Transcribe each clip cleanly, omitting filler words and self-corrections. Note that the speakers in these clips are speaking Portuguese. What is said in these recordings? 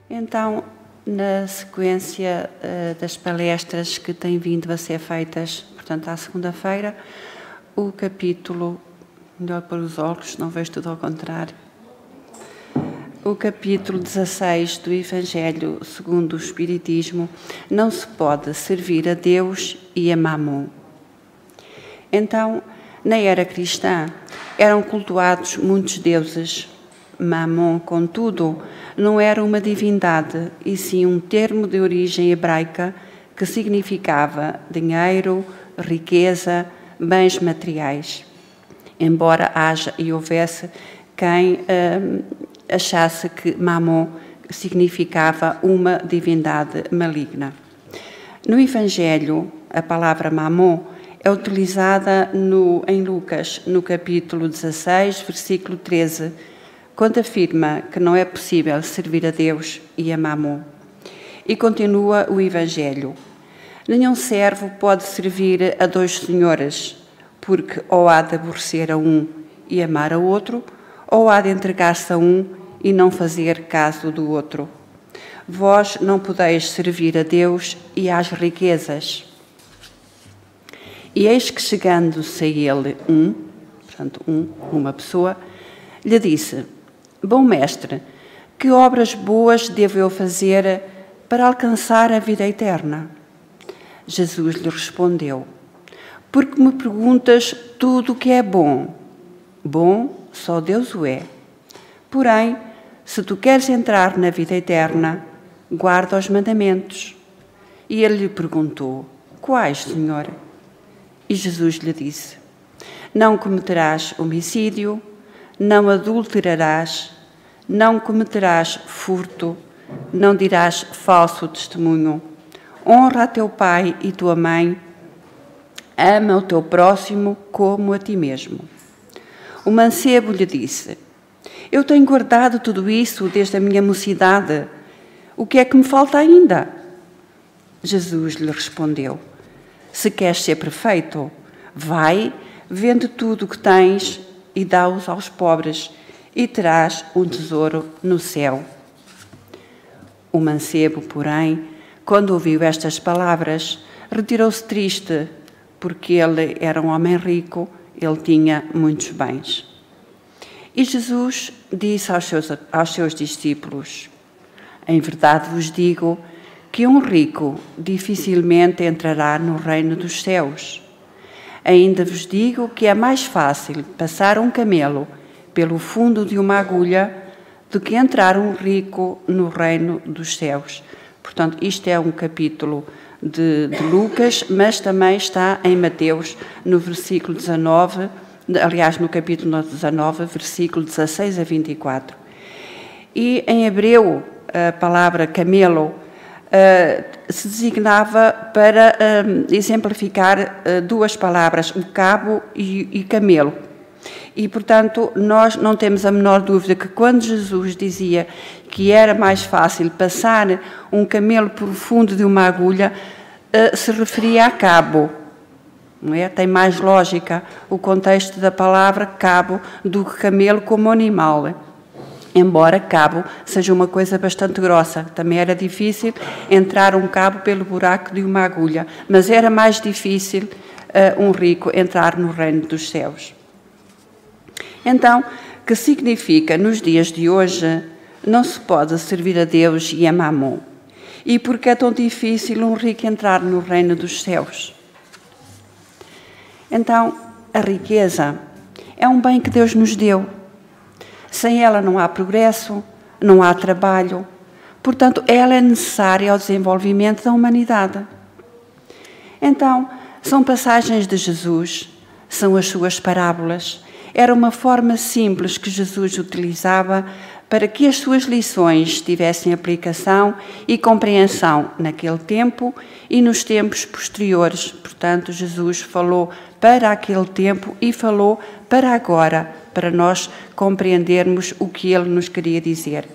Então, na sequência das palestras que têm vindo a ser feitas, portanto, à segunda-feira, o capítulo, melhor para os olhos, não vejo tudo ao contrário, o capítulo 16 do Evangelho segundo o Espiritismo, não se pode servir a Deus e a Mamon. Então, na era cristã, eram cultuados muitos deuses. Mamon, contudo, não era uma divindade, e sim um termo de origem hebraica que significava dinheiro, riqueza, bens materiais. Embora haja e houvesse quem achasse que Mamon significava uma divindade maligna. No Evangelho, a palavra Mamon é utilizada em Lucas, no capítulo 16, versículo 13, quando afirma que não é possível servir a Deus e a Mamon. E continua o Evangelho. Nenhum servo pode servir a dois senhores, porque ou há de aborrecer a um e amar a outro, ou há de entregar-se a um e não fazer caso do outro. Vós não podeis servir a Deus e às riquezas. E eis que, chegando-se a ele uma pessoa, lhe disse: Bom mestre, que obras boas devo eu fazer para alcançar a vida eterna? Jesus lhe respondeu: Porque me perguntas tudo o que é bom? Bom, só Deus o é. Porém, se tu queres entrar na vida eterna, guarda os mandamentos. E ele lhe perguntou: Quais, Senhor? E Jesus lhe disse: Não cometerás homicídio, não adulterarás, não cometerás furto, não dirás falso testemunho, honra a teu pai e tua mãe, ama o teu próximo como a ti mesmo. O mancebo lhe disse: Eu tenho guardado tudo isso desde a minha mocidade. O que é que me falta ainda? Jesus lhe respondeu: Se queres ser perfeito, vai, vende tudo o que tens e dá-os aos pobres, e terás um tesouro no céu. O mancebo, porém, quando ouviu estas palavras, retirou-se triste, porque ele era um homem rico, ele tinha muitos bens. E Jesus disse aos seus discípulos: Em verdade vos digo que um rico dificilmente entrará no reino dos céus. Ainda vos digo que é mais fácil passar um camelo pelo fundo de uma agulha do que entrar um rico no reino dos céus. Portanto, isto é um capítulo de Lucas, mas também está em Mateus, no versículo 19, aliás, no capítulo 19, versículo 16 a 24. E em hebreu, a palavra camelo se designava para exemplificar duas palavras, o cabo e camelo. E, portanto, nós não temos a menor dúvida que quando Jesus dizia que era mais fácil passar um camelo por fundo de uma agulha, se referia a cabo. Não é? Tem mais lógica o contexto da palavra cabo do que camelo como animal. Embora cabo seja uma coisa bastante grossa, também era difícil entrar um cabo pelo buraco de uma agulha, mas era mais difícil um rico entrar no reino dos céus. Então, que significa, nos dias de hoje, não se pode servir a Deus e a Mamon? E por que é tão difícil um rico entrar no reino dos céus? Então, a riqueza é um bem que Deus nos deu. Sem ela não há progresso, não há trabalho. Portanto, ela é necessária ao desenvolvimento da humanidade. Então, são passagens de Jesus, são as suas parábolas. Era uma forma simples que Jesus utilizava para que as suas lições tivessem aplicação e compreensão naquele tempo e nos tempos posteriores. Portanto, Jesus falou para aquele tempo e falou para agora, para nós compreendermos o que ele nos queria dizer.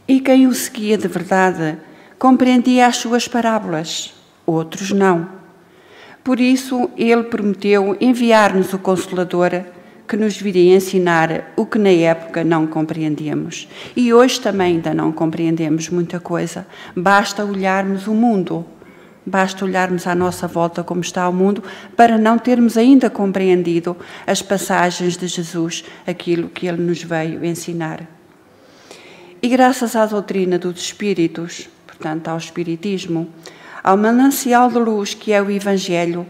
E quem o seguia de verdade compreendia as suas parábolas, outros não. Por isso, ele prometeu enviar-nos o Consolador, que nos viria ensinar o que na época não compreendíamos. E hoje também ainda não compreendemos muita coisa. Basta olharmos o mundo, basta olharmos à nossa volta como está o mundo, para não termos ainda compreendido as passagens de Jesus, aquilo que Ele nos veio ensinar. E graças à doutrina dos Espíritos, portanto ao Espiritismo, ao manancial de luz que é o Evangelho,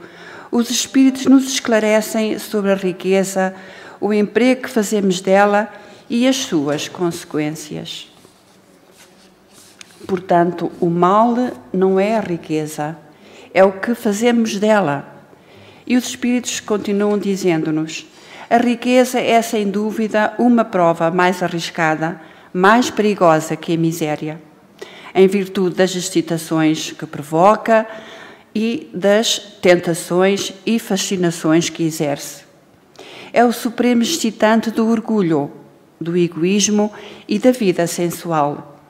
os Espíritos nos esclarecem sobre a riqueza, o emprego que fazemos dela e as suas consequências. Portanto, o mal não é a riqueza, é o que fazemos dela. E os Espíritos continuam dizendo-nos: a riqueza é, sem dúvida, uma prova mais arriscada, mais perigosa que a miséria, em virtude das excitações que provoca e das tentações e fascinações que exerce. É o supremo excitante do orgulho, do egoísmo e da vida sensual.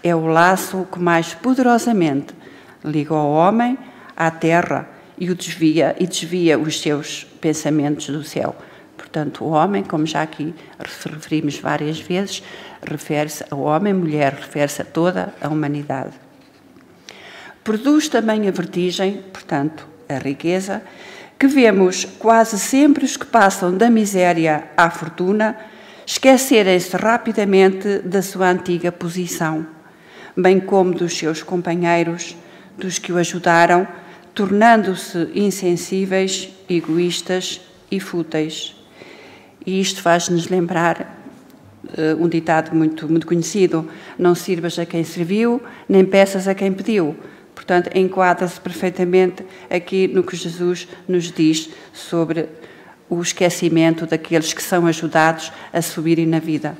É o laço que mais poderosamente liga o homem à terra e desvia os seus pensamentos do céu. Portanto, o homem, como já aqui referimos várias vezes, refere-se ao homem, mulher, refere-se a toda a humanidade. Produz também a vertigem, portanto, a riqueza, que vemos quase sempre os que passam da miséria à fortuna esquecerem-se rapidamente da sua antiga posição, bem como dos seus companheiros, dos que o ajudaram, tornando-se insensíveis, egoístas e fúteis. E isto faz-nos lembrar um ditado muito conhecido: não sirvas a quem serviu, nem peças a quem pediu. Portanto, enquadra-se perfeitamente aqui no que Jesus nos diz sobre o esquecimento daqueles que são ajudados a subirem na vida.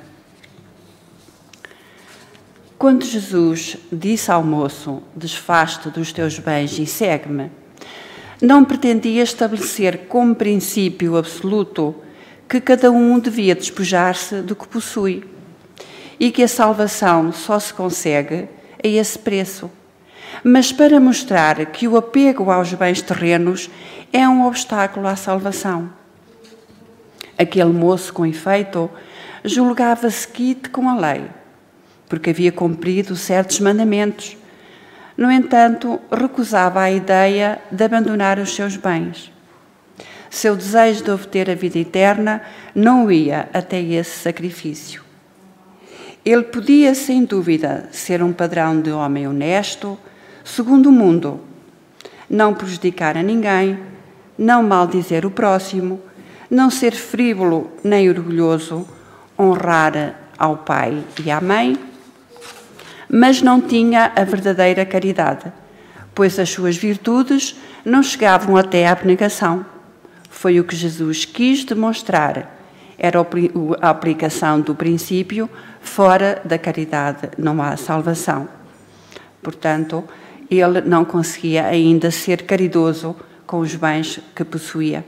Quando Jesus disse ao moço: desfaz-te dos teus bens e segue-me, não pretendia estabelecer como princípio absoluto que cada um devia despojar-se do que possui e que a salvação só se consegue a esse preço, mas para mostrar que o apego aos bens terrenos é um obstáculo à salvação. Aquele moço, com efeito, julgava-se quite com a lei, porque havia cumprido certos mandamentos. No entanto, recusava a ideia de abandonar os seus bens. Seu desejo de obter a vida eterna não ia até esse sacrifício. Ele podia, sem dúvida, ser um padrão de homem honesto, segundo o mundo, não prejudicar a ninguém, não maldizer o próximo, não ser frívolo nem orgulhoso, honrar ao pai e à mãe, mas não tinha a verdadeira caridade, pois as suas virtudes não chegavam até à abnegação. Foi o que Jesus quis demonstrar. Era a aplicação do princípio: fora da caridade não há salvação. Portanto, ele não conseguia ainda ser caridoso com os bens que possuía.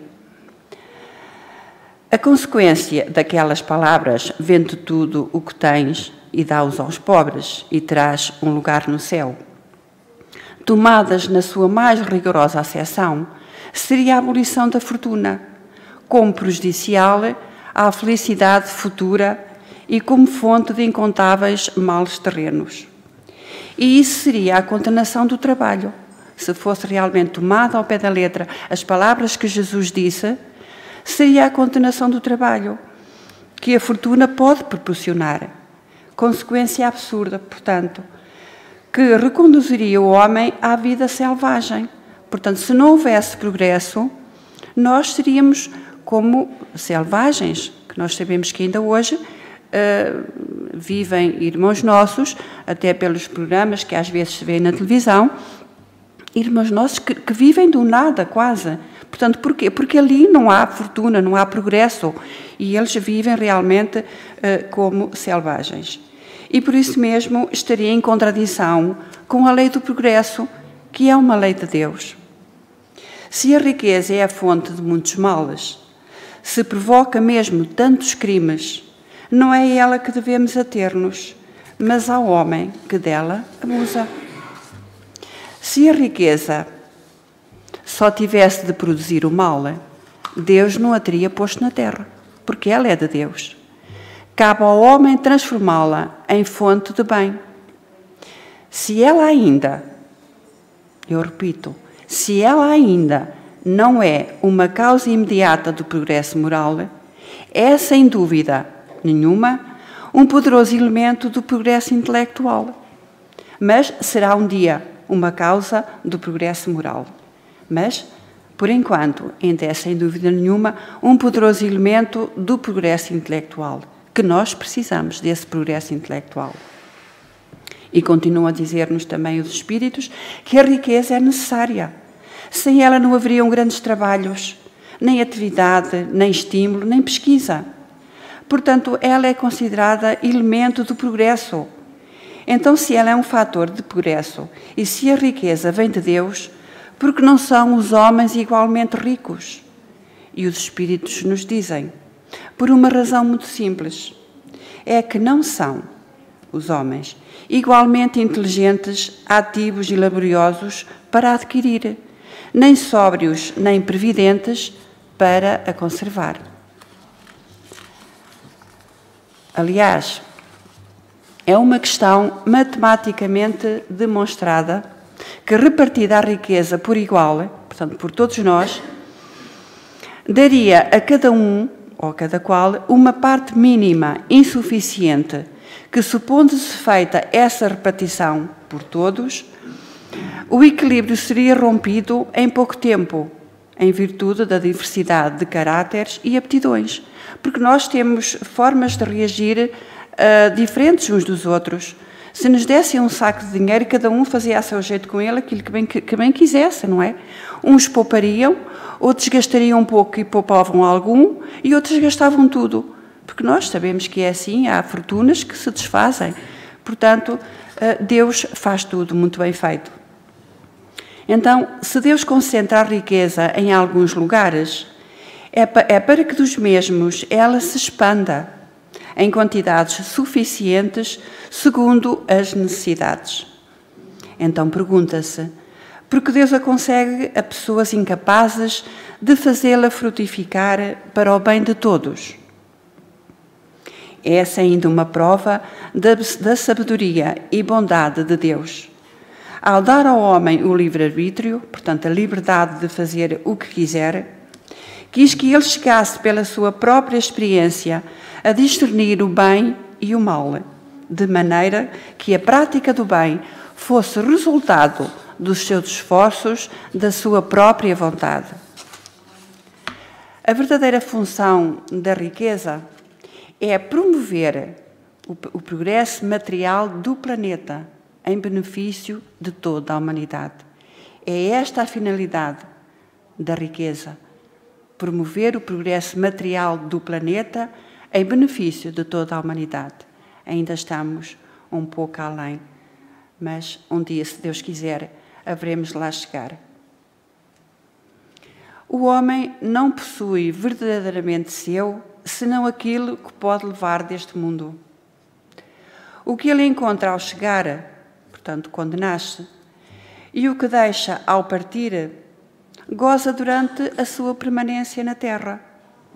A consequência daquelas palavras: vende tudo o que tens e dá-os aos pobres, e terás um lugar no céu, tomadas na sua mais rigorosa acessão, seria a abolição da fortuna, como prejudicial à felicidade futura e como fonte de incontáveis males terrenos. E isso seria a condenação do trabalho. Se fosse realmente tomada ao pé da letra as palavras que Jesus disse, seria a condenação do trabalho, que a fortuna pode proporcionar. Consequência absurda, portanto, que reconduziria o homem à vida selvagem. Portanto, se não houvesse progresso, nós seríamos como selvagens, que nós sabemos que ainda hoje vivem irmãos nossos, até pelos programas que às vezes se vê na televisão, irmãos nossos que vivem do nada quase. Portanto, porquê? Porque ali não há fortuna, não há progresso, e eles vivem realmente como selvagens. E por isso mesmo estaria em contradição com a lei do progresso, que é uma lei de Deus. Se a riqueza é a fonte de muitos males, se provoca mesmo tantos crimes, não é ela que devemos ater-nos, mas ao homem que dela abusa. Se a riqueza só tivesse de produzir o mal, Deus não a teria posto na terra. porque ela é de Deus. Cabe ao homem transformá-la em fonte de bem. Se ela ainda, eu repito, se ela ainda não é uma causa imediata do progresso moral, é, sem dúvida nenhuma, um poderoso elemento do progresso intelectual. Mas será um dia uma causa do progresso moral. Mas, por enquanto, ainda é, sem dúvida nenhuma, um poderoso elemento do progresso intelectual, que nós precisamos desse progresso intelectual. E continuam a dizer-nos também os Espíritos que a riqueza é necessária. Sem ela não haveriam grandes trabalhos, nem atividade, nem estímulo, nem pesquisa. Portanto, ela é considerada elemento do progresso. Então, se ela é um fator de progresso e se a riqueza vem de Deus, por que não são os homens igualmente ricos? E os Espíritos nos dizem, por uma razão muito simples, é que não são os homens igualmente inteligentes, ativos e laboriosos para a adquirir, nem sóbrios nem previdentes para a conservar. Aliás, é uma questão matematicamente demonstrada que, repartida a riqueza por igual, portanto, por todos nós, daria a cada um, ou a cada qual, uma parte mínima insuficiente que, supondo-se feita essa repartição por todos, o equilíbrio seria rompido em pouco tempo, em virtude da diversidade de caráteres e aptidões, porque nós temos formas de reagir diferentes uns dos outros. Se nos dessem um saco de dinheiro, cada um fazia a seu jeito com ele aquilo que bem quisesse, não é? Uns poupariam, outros gastariam um pouco e poupavam algum, e outros gastavam tudo. Porque nós sabemos que é assim, há fortunas que se desfazem. Portanto, Deus faz tudo muito bem feito. Então, se Deus concentra a riqueza em alguns lugares, é para que dos mesmos ela se expanda em quantidades suficientes segundo as necessidades. Então pergunta-se, por que Deus a consegue a pessoas incapazes de fazê-la frutificar para o bem de todos? Essa é ainda uma prova da sabedoria e bondade de Deus. Ao dar ao homem o livre-arbítrio, portanto a liberdade de fazer o que quiser, quis que ele chegasse pela sua própria experiência a discernir o bem e o mal, de maneira que a prática do bem fosse resultado dos seus esforços, da sua própria vontade. A verdadeira função da riqueza é promover o progresso material do planeta em benefício de toda a humanidade. É esta a finalidade da riqueza, promover o progresso material do planeta em benefício de toda a humanidade. Ainda estamos um pouco além, mas um dia, se Deus quiser, haveremos de lá chegar. O homem não possui verdadeiramente seu, senão aquilo que pode levar deste mundo. O que ele encontra ao chegar, portanto, quando nasce, e o que deixa ao partir, goza durante a sua permanência na Terra.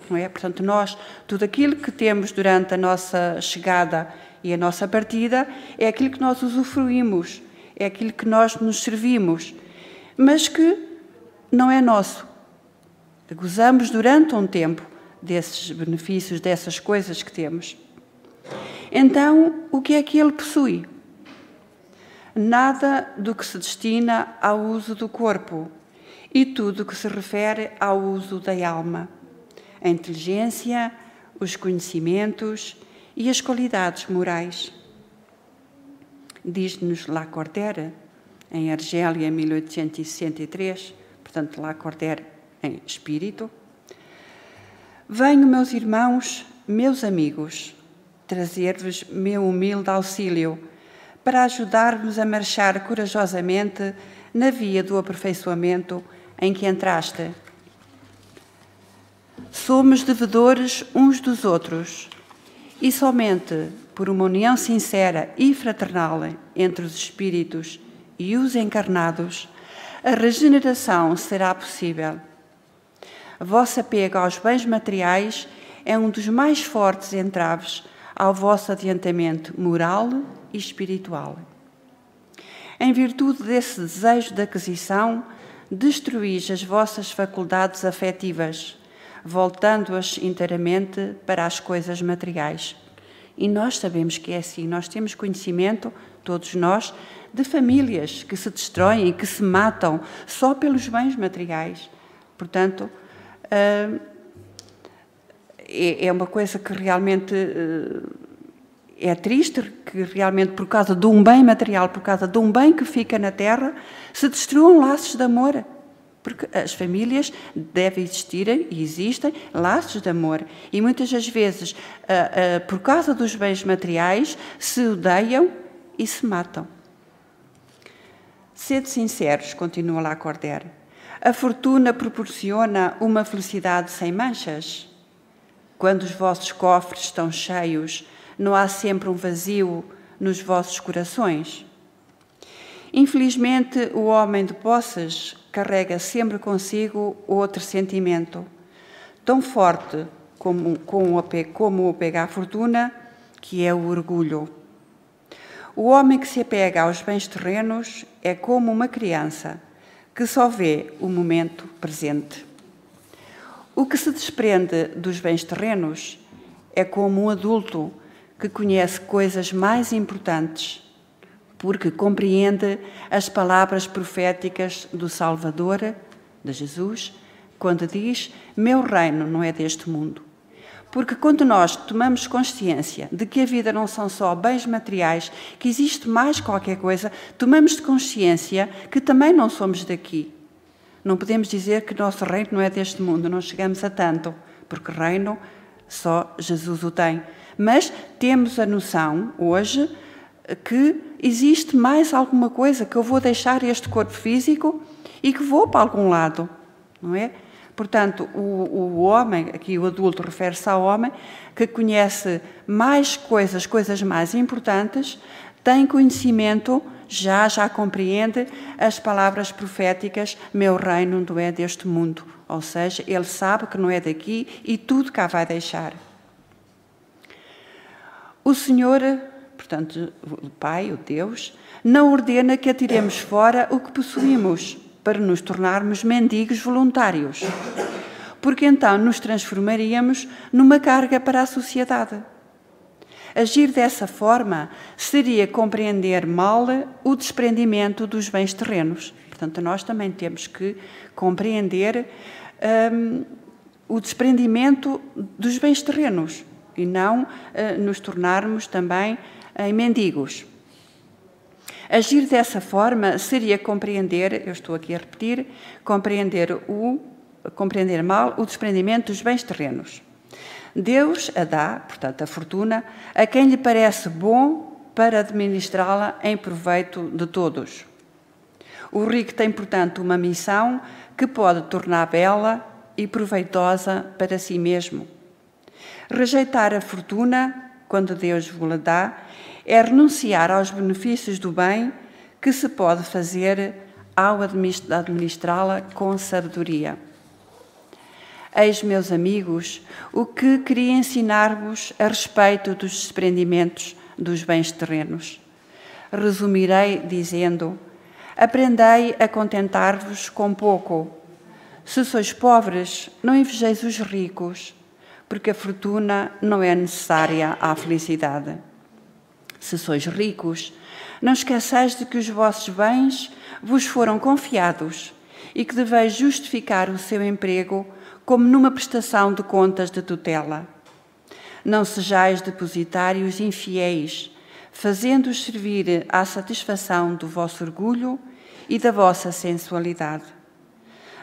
Não é? Portanto, nós, tudo aquilo que temos durante a nossa chegada e a nossa partida, é aquilo que nós usufruímos, é aquilo que nós nos servimos, mas que não é nosso. Gozamos durante um tempo desses benefícios, dessas coisas que temos. Então, o que é que ele possui? Nada do que se destina ao uso do corpo e tudo o que se refere ao uso da alma, a inteligência, os conhecimentos e as qualidades morais. Diz-nos Lacordaire, em Argélia, 1863, portanto, Lacordaire em espírito: venho, meus irmãos, meus amigos, trazer-vos meu humilde auxílio para ajudar-vos a marchar corajosamente na via do aperfeiçoamento em que entraste. Somos devedores uns dos outros e somente por uma união sincera e fraternal entre os espíritos e os encarnados, a regeneração será possível. Vosso apego aos bens materiais é um dos mais fortes entraves ao vosso adiantamento moral e espiritual. Em virtude desse desejo de aquisição, destruís as vossas faculdades afetivas, voltando-as inteiramente para as coisas materiais. E nós sabemos que é assim, nós temos conhecimento, todos nós, de famílias que se destroem, que se matam só pelos bens materiais. Portanto, é uma coisa que realmente é triste, que realmente por causa de um bem material, por causa de um bem que fica na terra, se destruam laços de amor. Porque as famílias devem existir e existem laços de amor. E muitas das vezes, por causa dos bens materiais, se odeiam e se matam. Sede sinceros, continua lá Corder. A fortuna proporciona uma felicidade sem manchas? Quando os vossos cofres estão cheios, não há sempre um vazio nos vossos corações? Infelizmente, o homem de posses carrega sempre consigo outro sentimento, tão forte como o apego à fortuna, que é o orgulho. O homem que se apega aos bens terrenos é como uma criança que só vê o momento presente. O que se desprende dos bens terrenos é como um adulto que conhece coisas mais importantes, porque compreende as palavras proféticas do Salvador, de Jesus, quando diz: meu reino não é deste mundo. Porque quando nós tomamos consciência de que a vida não são só bens materiais, que existe mais qualquer coisa, tomamos consciência que também não somos daqui. Não podemos dizer que nosso reino não é deste mundo, não chegamos a tanto, porque reino só Jesus o tem. Mas temos a noção, hoje, que existe mais alguma coisa, que eu vou deixar este corpo físico e que vou para algum lado, não é? Portanto, o homem, aqui o adulto refere-se ao homem, que conhece mais coisas mais importantes, tem conhecimento, já compreende as palavras proféticas, meu reino não é deste mundo. Ou seja, ele sabe que não é daqui e tudo cá vai deixar. O Senhor, portanto, o Pai, o Deus, não ordena que atiremos fora o que possuímos para nos tornarmos mendigos voluntários, porque então nos transformaríamos numa carga para a sociedade. Agir dessa forma seria compreender mal o desprendimento dos bens terrenos. Portanto, nós também temos que compreender o desprendimento dos bens terrenos e não nos tornarmos também em mendigos. Agir dessa forma seria compreender, eu estou aqui a repetir, compreender mal o desprendimento dos bens terrenos. Deus a dá, portanto, a fortuna, a quem lhe parece bom para administrá-la em proveito de todos. O rico tem, portanto, uma missão que pode tornar bela e proveitosa para si mesmo. Rejeitar a fortuna, quando Deus vos dá, é renunciar aos benefícios do bem que se pode fazer ao administrá-la com sabedoria. Eis, meus amigos, o que queria ensinar-vos a respeito dos desprendimentos dos bens terrenos. Resumirei dizendo: aprendei a contentar-vos com pouco. Se sois pobres, não invejeis os ricos, porque a fortuna não é necessária à felicidade. Se sois ricos, não esqueçais de que os vossos bens vos foram confiados e que deveis justificar o seu emprego como numa prestação de contas de tutela. Não sejais depositários infiéis, fazendo-os servir à satisfação do vosso orgulho e da vossa sensualidade.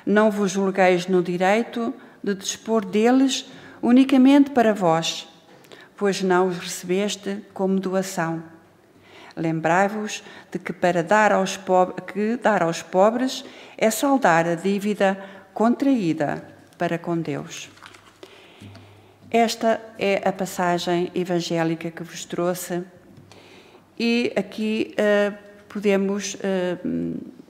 Não vos julgueis no direito de dispor deles unicamente para vós, pois não os recebeste como doação. Lembrai-vos de que dar aos pobres é saldar a dívida contraída para com Deus. Esta é a passagem evangélica que vos trouxe e aqui podemos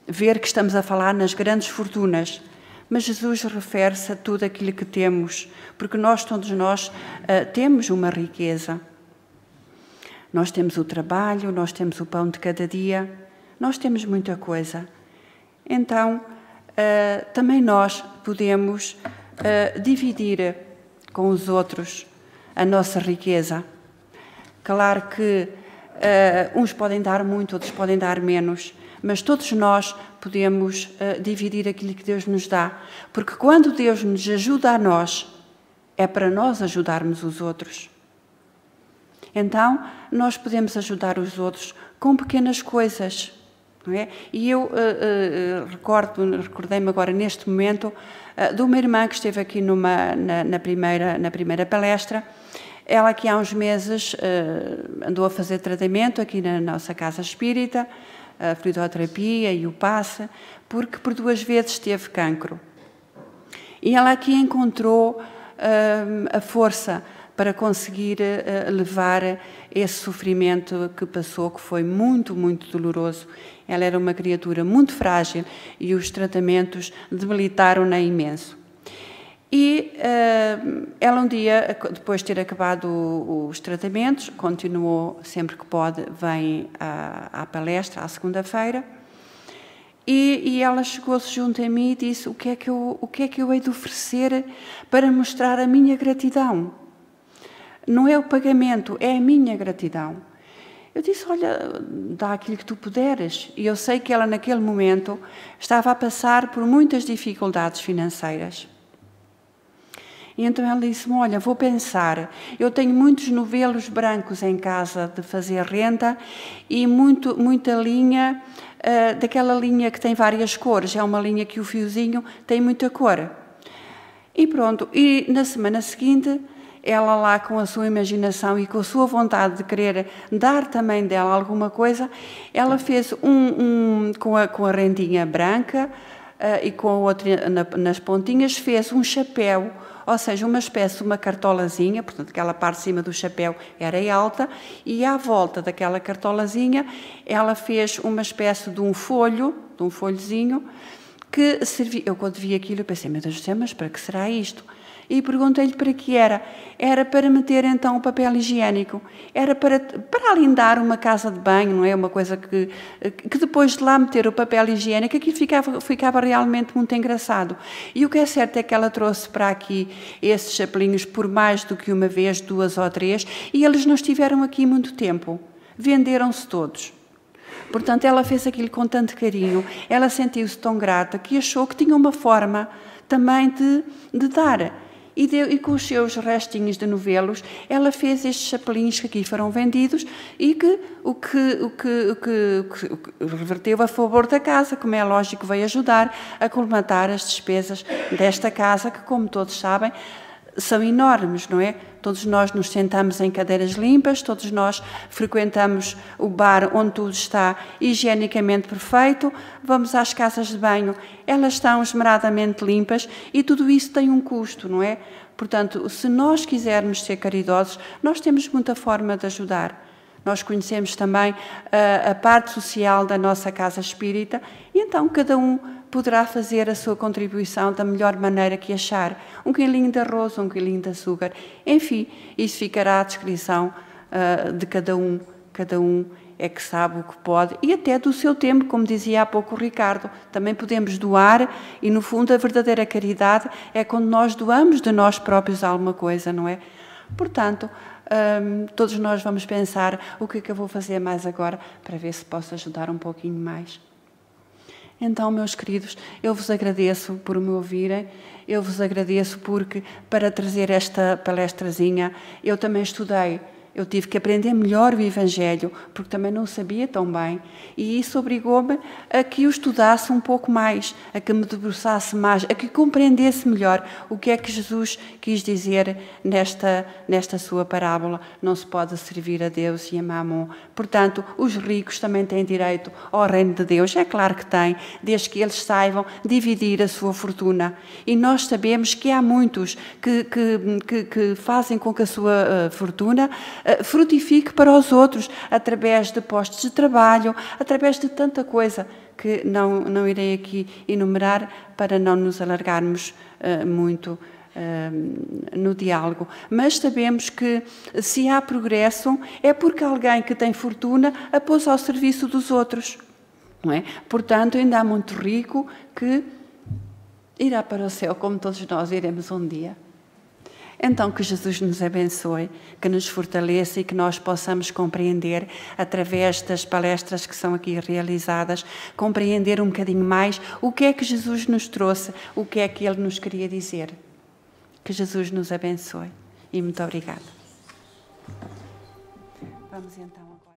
ver que estamos a falar nas grandes fortunas, Mas Jesus refere-se a tudo aquilo que temos, porque todos nós, temos uma riqueza. Nós temos o trabalho, nós temos o pão de cada dia, nós temos muita coisa. Então, também nós podemos dividir com os outros a nossa riqueza. Claro que uns podem dar muito, outros podem dar menos, mas todos nós podemos dividir aquilo que Deus nos dá, porque quando Deus nos ajuda a nós, é para nós ajudarmos os outros. Então, nós podemos ajudar os outros com pequenas coisas, não é? E eu recordei-me agora neste momento de uma irmã que esteve aqui na primeira palestra. Ela que há uns meses andou a fazer tratamento aqui na nossa casa espírita, a fluidoterapia e o passe, porque por 2 vezes teve cancro. E ela aqui encontrou a força para conseguir levar esse sofrimento que passou, que foi muito, muito doloroso. Ela era uma criatura muito frágil e os tratamentos debilitaram-na imenso. E ela um dia, depois de ter acabado os tratamentos, continuou sempre que pode, vem à palestra, à segunda-feira, e ela chegou-se junto a mim e disse: o que é que eu hei de oferecer para mostrar a minha gratidão? Não é o pagamento, é a minha gratidão. Eu disse: olha, dá aquilo que tu puderes. E eu sei que ela naquele momento estava a passar por muitas dificuldades financeiras. E então ela disse-me: olha, vou pensar, eu tenho muitos novelos brancos em casa de fazer renda e muita linha, daquela linha que tem várias cores, é uma linha que o fiozinho tem muita cor. E pronto, e na semana seguinte, ela lá com a sua imaginação e com a sua vontade de querer dar também dela alguma coisa, ela fez com a rendinha branca e com a outra nas pontinhas, fez um chapéu, ou seja, uma espécie de uma cartolazinha, portanto, aquela parte de cima do chapéu era alta, e à volta daquela cartolazinha ela fez uma espécie de um folhozinho, que servia. Eu quando vi aquilo, eu pensei: meu Deus do céu, mas para que será isto? E perguntei-lhe para que era. Era para meter então o papel higiênico, era para alindar uma casa de banho, não é? Uma coisa que depois de lá meter o papel higiênico, aqui ficava realmente muito engraçado. E o que é certo é que ela trouxe para aqui esses chapelinhos por mais do que uma vez, 2 ou 3, e eles não estiveram aqui muito tempo. Venderam-se todos. Portanto, ela fez aquilo com tanto carinho, ela sentiu-se tão grata que achou que tinha uma forma também de dar. E com os seus restinhos de novelos, ela fez estes chapelinhos que aqui foram vendidos e que reverteu a favor da casa, como é lógico, veio ajudar a colmatar as despesas desta casa, que, como todos sabem, são enormes, não é? Todos nós nos sentamos em cadeiras limpas, todos nós frequentamos o bar onde tudo está higienicamente perfeito, vamos às casas de banho, elas estão esmeradamente limpas e tudo isso tem um custo, não é? Portanto, se nós quisermos ser caridosos, nós temos muita forma de ajudar. Nós conhecemos também a parte social da nossa casa espírita e então cada um poderá fazer a sua contribuição da melhor maneira que achar. 1 quilinho de arroz, 1 quilinho de açúcar, enfim, isso ficará à descrição de cada um. Cada um é que sabe o que pode e até do seu tempo, como dizia há pouco o Ricardo, também podemos doar e, no fundo, a verdadeira caridade é quando nós doamos de nós próprios alguma coisa, não é? Portanto, todos nós vamos pensar: o que é que eu vou fazer mais agora para ver se posso ajudar um pouquinho mais. Então, meus queridos, eu vos agradeço por me ouvirem, eu vos agradeço porque, para trazer esta palestrazinha, eu também estudei. Eu tive que aprender melhor o Evangelho, porque também não sabia tão bem. E isso obrigou-me a que eu estudasse um pouco mais, a que me debruçasse mais, a que compreendesse melhor o que é que Jesus quis dizer nesta sua parábola. Não se pode servir a Deus e a Mamon. Portanto, os ricos também têm direito ao reino de Deus. É claro que têm, desde que eles saibam dividir a sua fortuna. E nós sabemos que há muitos que fazem com que a sua fortuna frutifique para os outros, através de postos de trabalho, através de tanta coisa que não irei aqui enumerar para não nos alargarmos muito no diálogo. Mas sabemos que se há progresso é porque alguém que tem fortuna a pôs ao serviço dos outros. Não é? Portanto, ainda há muito rico que irá para o céu, como todos nós iremos um dia. Então, que Jesus nos abençoe, que nos fortaleça e que nós possamos compreender, através das palestras que são aqui realizadas, compreender um bocadinho mais o que é que Jesus nos trouxe, o que é que Ele nos queria dizer. Que Jesus nos abençoe. E muito obrigada. Vamos então.